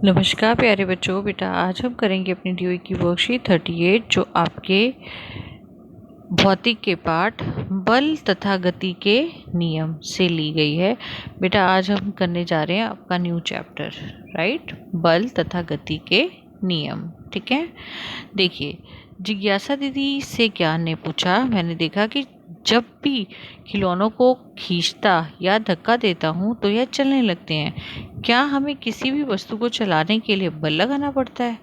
नमस्कार प्यारे बच्चों। बेटा आज हम करेंगे अपनी डीओई की वर्कशीट 38 जो आपके भौतिक के पाठ बल तथा गति के नियम से ली गई है। बेटा आज हम करने जा रहे हैं आपका न्यू चैप्टर, राइट, बल तथा गति के नियम। ठीक है, देखिए जिज्ञासा दीदी से ज्ञान ने पूछा, मैंने देखा कि जब भी खिलौनों को खींचता या धक्का देता हूँ तो यह चलने लगते हैं। क्या हमें किसी भी वस्तु को चलाने के लिए बल लगाना पड़ता है?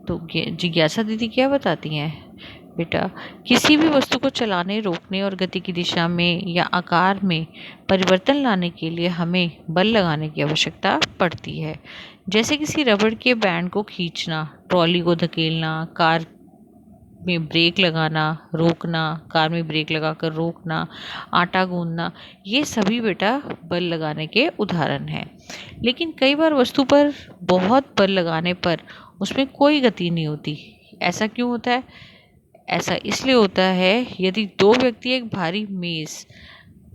तो जिज्ञासा दीदी क्या बताती हैं? बेटा किसी भी वस्तु को चलाने, रोकने और गति की दिशा में या आकार में परिवर्तन लाने के लिए हमें बल लगाने की आवश्यकता पड़ती है। जैसे किसी रबड़ के बैंड को खींचना, ट्रॉली को धकेलना, कार में ब्रेक लगाना, रोकना, कार में ब्रेक लगाकर रोकना, आटा गूंदना, ये सभी बेटा बल लगाने के उदाहरण हैं। लेकिन कई बार वस्तु पर बहुत बल लगाने पर उसमें कोई गति नहीं होती। ऐसा क्यों होता है? ऐसा इसलिए होता है यदि दो व्यक्ति एक भारी मेज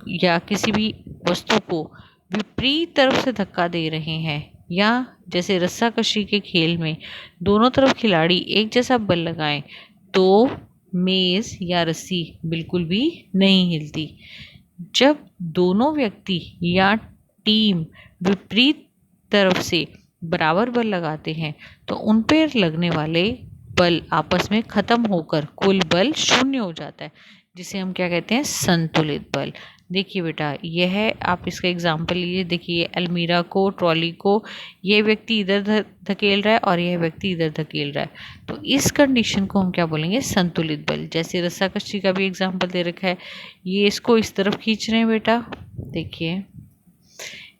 या किसी भी वस्तु को विपरीत तरफ से धक्का दे रहे हैं, या जैसे रस्साकशी के खेल में दोनों तरफ खिलाड़ी एक जैसा बल लगाएं तो मेज या रस्सी बिल्कुल भी नहीं हिलती। जब दोनों व्यक्ति या टीम विपरीत तरफ से बराबर बल लगाते हैं तो उन पर लगने वाले बल आपस में खत्म होकर कुल बल शून्य हो जाता है, जिसे हम क्या कहते हैं? संतुलित बल। देखिए बेटा, यह है, आप इसका एग्जाम्पल लीजिए। देखिए अलमीरा को, ट्रॉली को यह व्यक्ति इधर धकेल रहा है और यह व्यक्ति इधर धकेल रहा है, तो इस कंडीशन को हम क्या बोलेंगे? संतुलित बल। जैसे रस्साकशी का भी एग्जाम्पल दे रखा है, ये इसको इस तरफ खींच रहे हैं बेटा, देखिए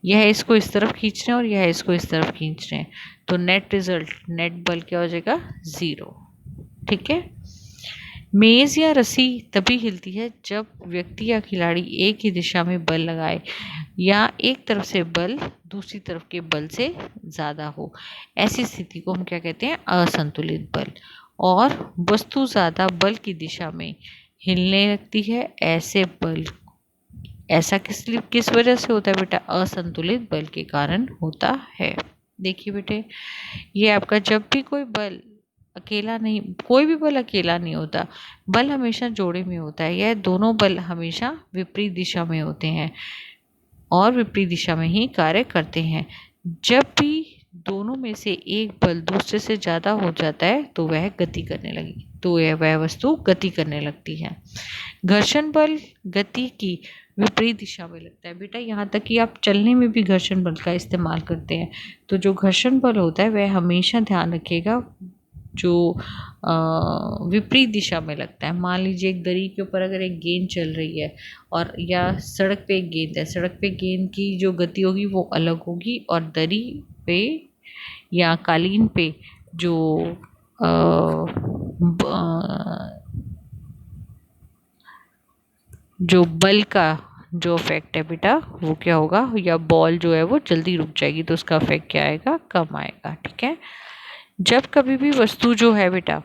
यह इसको इस तरफ खींच रहे हैं और यह इसको इस तरफ खींच रहे हैं, तो नेट रिजल्ट, नेट बल क्या हो जाएगा? 0। ठीक है, मेज या रस्सी तभी हिलती है जब व्यक्ति या खिलाड़ी एक ही दिशा में बल लगाए या एक तरफ से बल दूसरी तरफ के बल से ज़्यादा हो। ऐसी स्थिति को हम क्या कहते हैं? असंतुलित बल। और वस्तु ज़्यादा बल की दिशा में हिलने लगती है, ऐसे बल, ऐसा किस वजह से होता है बेटा? असंतुलित बल के कारण होता है। देखिए बेटे, ये आपका जब भी कोई बल अकेला नहीं, कोई भी बल अकेला नहीं होता, बल हमेशा जोड़े में होता है। यह दोनों बल हमेशा विपरीत दिशा में होते हैं और विपरीत दिशा में ही कार्य करते हैं। जब भी दोनों में से एक बल दूसरे से ज़्यादा हो जाता है तो वह गति करने लगी, तो वह वस्तु गति करने लगती है। घर्षण बल गति की विपरीत दिशा में लगता है। बेटा यहाँ तक कि आप चलने में भी घर्षण बल का इस्तेमाल करते हैं, तो जो घर्षण बल होता है वह हमेशा ध्यान रखिएगा जो विपरीत दिशा में लगता है। मान लीजिए एक दरी के ऊपर अगर एक गेंद चल रही है और या सड़क पे एक गेंद है, सड़क पे गेंद की जो गति होगी वो अलग होगी, और दरी पे या कालीन पे जो जो बल का जो इफेक्ट है बेटा वो क्या होगा, या बॉल जो है वो जल्दी रुक जाएगी, तो उसका इफेक्ट क्या आएगा? कम आएगा। ठीक है, जब कभी भी वस्तु जो है बेटा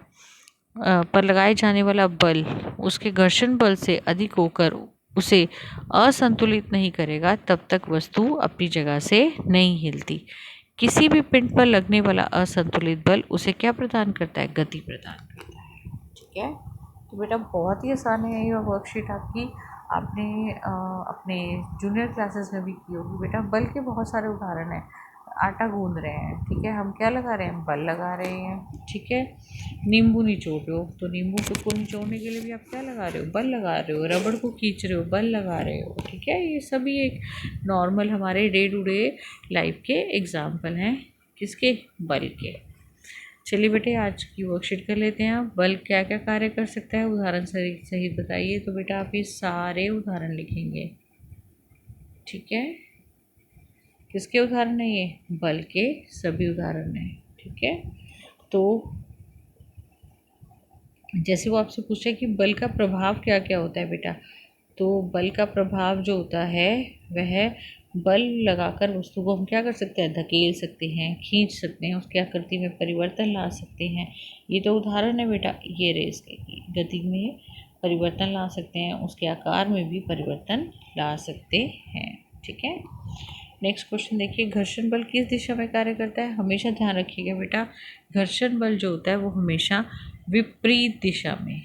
पर लगाए जाने वाला बल उसके घर्षण बल से अधिक होकर उसे असंतुलित नहीं करेगा, तब तक वस्तु अपनी जगह से नहीं हिलती। किसी भी पिंड पर लगने वाला असंतुलित बल उसे क्या प्रदान करता है? गति प्रदान करता है। ठीक है, तो बेटा बहुत ही आसान है ये वर्कशीट आपकी, आपने अपने जूनियर क्लासेस में भी की होगी। बेटा बल के बहुत सारे उदाहरण हैं। आटा गूंद रहे हैं, ठीक है, हम क्या लगा रहे हैं? बल लगा रहे हैं। ठीक है, नींबू निचोड़ रहे हो, तो नींबू को निचोड़ने के लिए भी आप क्या लगा रहे हो? बल लगा रहे हो। रबड़ को खींच रहे हो, बल लगा रहे हो। ठीक है, ये सभी एक नॉर्मल हमारे डे टू डे लाइफ के एग्जाम्पल हैं, किसके? बल के। चलिए बेटे आज की वर्कशीट कर लेते हैं। आप बल क्या क्या कार्य कर सकता है, उदाहरण सहित बताइए। तो बेटा आप ये सारे उदाहरण लिखेंगे। ठीक है, किसके उदाहरण है ये? बल के सभी उदाहरण हैं। ठीक है, तो जैसे वो आपसे पूछे कि बल का प्रभाव क्या क्या होता है बेटा, तो बल का प्रभाव जो होता है वह बल लगाकर वस्तु को हम क्या कर सकते हैं? धकेल सकते हैं, खींच सकते हैं, उसकी आकृति में परिवर्तन ला सकते हैं। ये तो उदाहरण है बेटा। ये रेस की गति में परिवर्तन ला सकते हैं, उसके आकार में भी परिवर्तन ला सकते हैं। ठीक है, नेक्स्ट क्वेश्चन देखिए, घर्षण बल किस दिशा में कार्य करता है? हमेशा ध्यान रखिएगा बेटा, घर्षण बल जो होता है वो हमेशा विपरीत दिशा में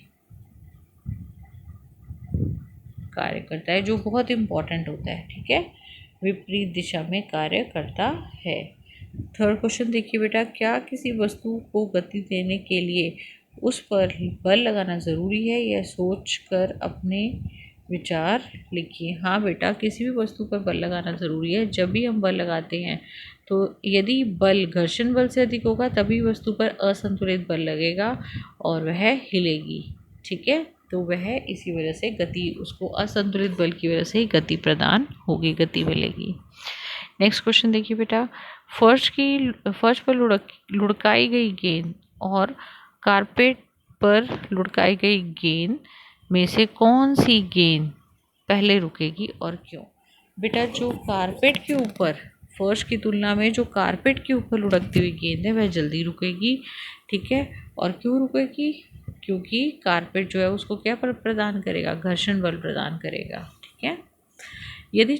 कार्य करता है, जो बहुत इम्पॉर्टेंट होता है। ठीक है, विपरीत दिशा में कार्य करता है। थर्ड क्वेश्चन देखिए बेटा, क्या किसी वस्तु को गति देने के लिए उस पर बल लगाना ज़रूरी है? यह सोच कर अपने विचार लिखिए। हाँ बेटा, किसी भी वस्तु पर बल लगाना ज़रूरी है। जब भी हम बल लगाते हैं तो यदि बल घर्षण बल से अधिक होगा तभी वस्तु पर असंतुलित बल लगेगा और वह हिलेगी। ठीक है, तो वह इसी वजह से गति, उसको असंतुलित बल की वजह से ही गति प्रदान होगी, गति मिलेगी। नेक्स्ट क्वेश्चन देखिए बेटा, फर्श पर लुढ़काई गई गेंद और कारपेट पर लुढ़काई गई गेंद में से कौन सी गेंद पहले रुकेगी और क्यों? बेटा, जो कारपेट के ऊपर, फर्श की तुलना में जो कारपेट के ऊपर लुढ़कती हुई गेंद है वह जल्दी रुकेगी। ठीक है, और क्यों रुकेगी? क्योंकि कारपेट जो है उसको क्या प्रदान करेगा? घर्षण बल प्रदान करेगा। ठीक है, यदि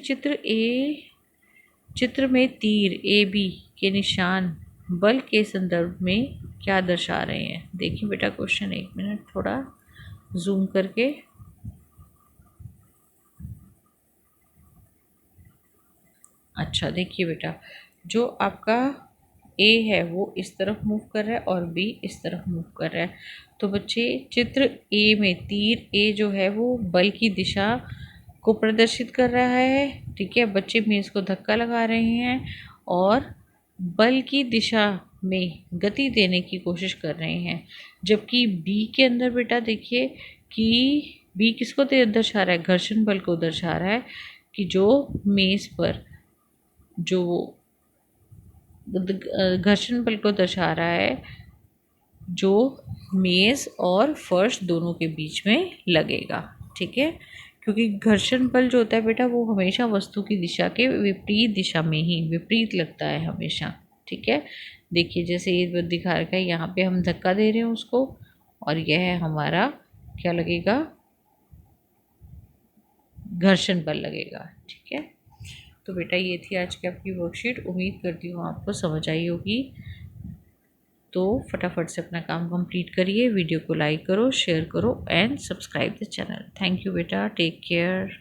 चित्र में तीर ए बी के निशान बल के संदर्भ में क्या दर्शा रहे हैं? देखिए बेटा क्वेश्चन, एक मिनट थोड़ा जूम करके। अच्छा देखिए बेटा, जो आपका ए है वो इस तरफ मूव कर रहा है और बी इस तरफ मूव कर रहा है। तो बच्चे, चित्र ए में तीर ए जो है वो बल की दिशा को प्रदर्शित कर रहा है। ठीक है, बच्चे मेज़ को धक्का लगा रहे हैं और बल की दिशा में गति देने की कोशिश कर रहे हैं। जबकि बी के अंदर बेटा देखिए कि बी किसको दर्शा रहा है? घर्षण बल को दर्शा रहा है, कि जो मेज़ पर जो घर्षण बल को दर्शा रहा है जो मेज़ और फर्श दोनों के बीच में लगेगा। ठीक है, क्योंकि घर्षण बल जो होता है बेटा वो हमेशा वस्तु की दिशा के विपरीत दिशा में ही विपरीत लगता है हमेशा। ठीक है, देखिए जैसे ये दिखा रखा है, यहाँ पे हम धक्का दे रहे हैं उसको और यह हमारा क्या लगेगा? घर्षण बल लगेगा। ठीक है, तो बेटा ये थी आज की आपकी वर्कशीट। उम्मीद करती हूँ आपको समझ आई होगी। तो फटाफट से अपना काम कंप्लीट करिए, वीडियो को लाइक करो, शेयर करो and subscribe the channel. Thank you बेटा, टेक केयर।